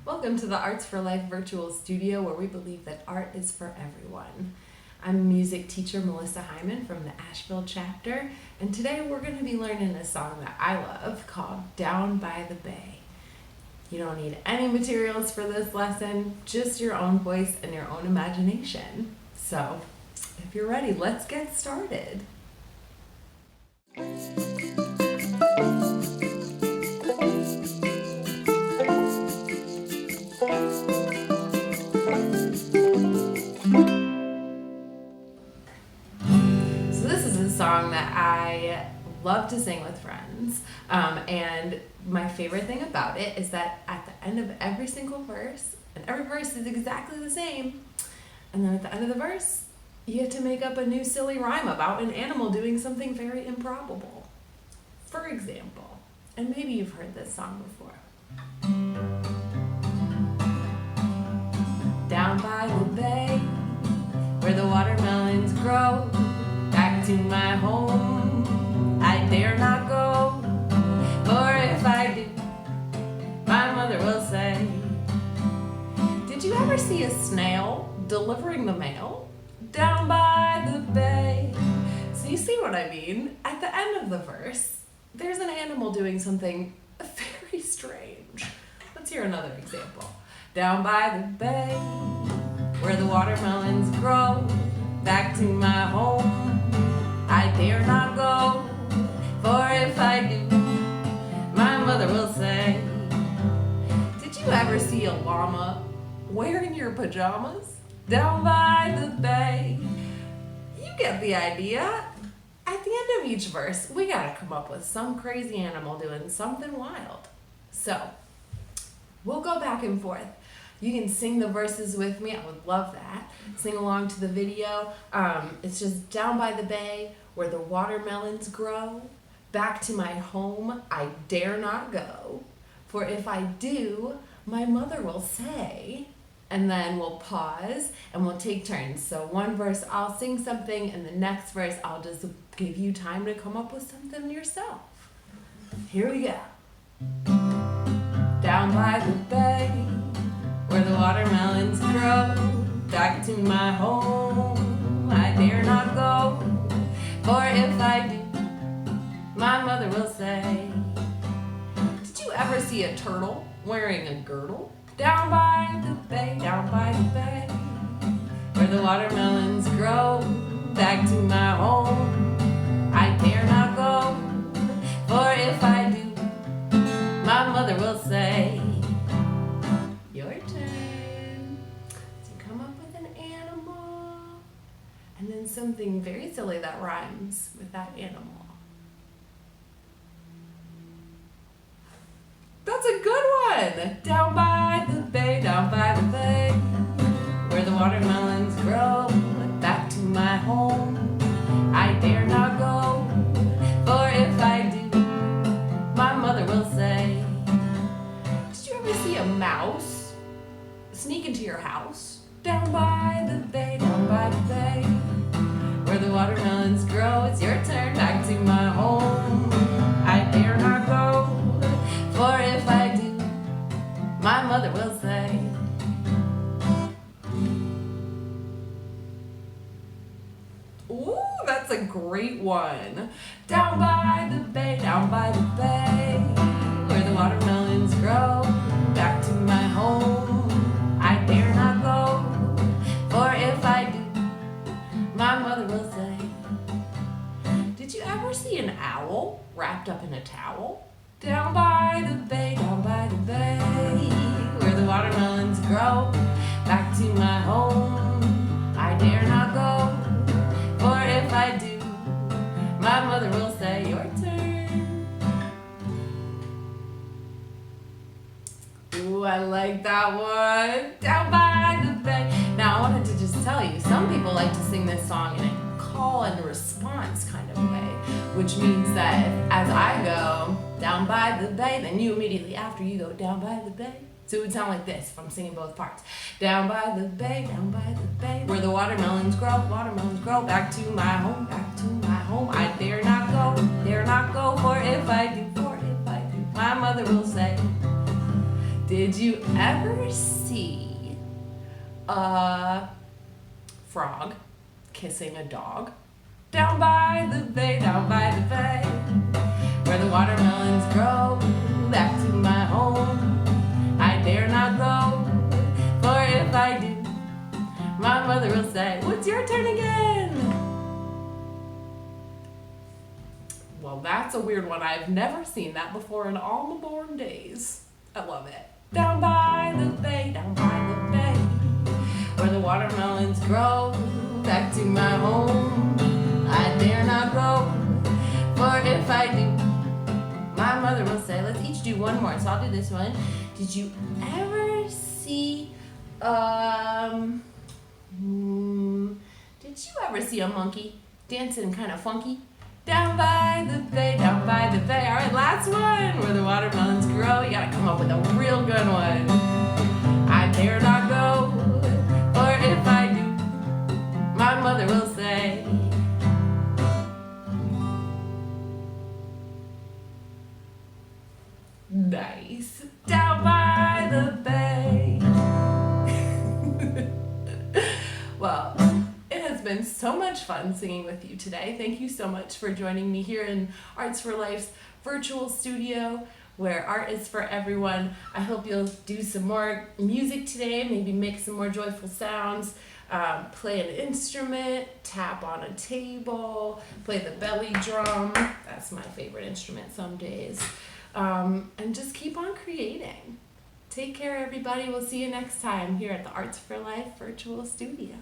Welcome to the Arts for Life virtual studio where we believe that art is for everyone. I'm music teacher Melissa Hyman from the Asheville chapter, and today we're going to be learning a song that I love called Down by the Bay. You don't need any materials for this lesson, just your own voice and your own imagination. So, if you're ready, let's get started. Song that I love to sing with friends, and my favorite thing about it is that at the end of every single verse, and every verse is exactly the same, and then at the end of the verse you get to make up a new silly rhyme about an animal doing something very improbable. For example, and maybe you've heard this song before. Down by the bay where the watermelons grow, back to my home I dare not go, for if I do, my mother will say. Did you ever see a snail delivering the mail down by the bay? So you see what I mean? At the end of the verse, there's an animal doing something very strange. Let's hear another example. Down by the bay where the watermelons grow, back to my home I dare not go, for if I do, my mother will say. Did you ever see a llama wearing your pajamas down by the bay? You get the idea. At the end of each verse, we gotta come up with some crazy animal doing something wild. So, we'll go back and forth. You can sing the verses with me. I would love that. Sing along to the video. It's just down by the bay where the watermelons grow. Back to my home I dare not go, for if I do, my mother will say. And then we'll pause and we'll take turns. So one verse I'll sing something, and the next verse I'll just give you time to come up with something yourself. Here we go. Down by the bay where the watermelons grow, back to my home I dare not go, for if I do, my mother will say. Did you ever see a turtle wearing a girdle down by the bay where the watermelons grow, back to my home I dare not go, for if I do, my mother will say. Your turn to come up with an animal and then something very silly that rhymes with that animal. That's a good one! Down by the bay where the watermelons grow, back to my home I dare not go, for if I do, my mother will say. Did you ever see a mouse sneak into your house down by the bay where the watermelons grow? It's your turn. Back to my home I dare not go, for if I do, my mother will say. Ooh, that's a great one. Down by the bay where the watermelons grow, back to my home I dare not go, for if I do, my mother will say. Did you ever see an owl wrapped up in a towel down by the bay where the watermelons grow, back to my home I dare not go, for if I do, my mother will say. Your turn. Ooh, I like that one. Down by the bay. Now I wanted to just tell you, some people like to sing this song in a call and response kind of way, which means that as I go down by the bay, then you immediately after you go down by the bay. So it would sound like this if I'm singing both parts. Down by the bay where the watermelons grow, back to my home I dare not go, for if I do, my mother will say. Did you ever see a frog kissing a dog? Down by the bay, where the watermelons grow, back to my home. I dare not go, for if I do, my mother will say, "What's your turn again?" Well, that's a weird one. I've never seen that before in all my born days. I love it. Down by the bay, where the watermelons grow, back to my home. I dare not go, for if I do, my mother will say, let's each do one more. So I'll do this one. Did you ever see, did you ever see a monkey dancing kind of funky? Down by the bay, All right, last one, where the watermelons grow. You gotta come up with a real good one. I dare not go, or if I do, my mother will say. Nice. Down by the bay. Well, it has been so much fun singing with you today. Thank you so much for joining me here in Arts for Life's virtual studio, where art is for everyone. I hope you'll do some more music today, maybe make some more joyful sounds, play an instrument, tap on a table, play the belly drum. That's my favorite instrument some days. And just keep on creating. Take care, everybody. We'll see you next time here at the Arts for Life virtual studio.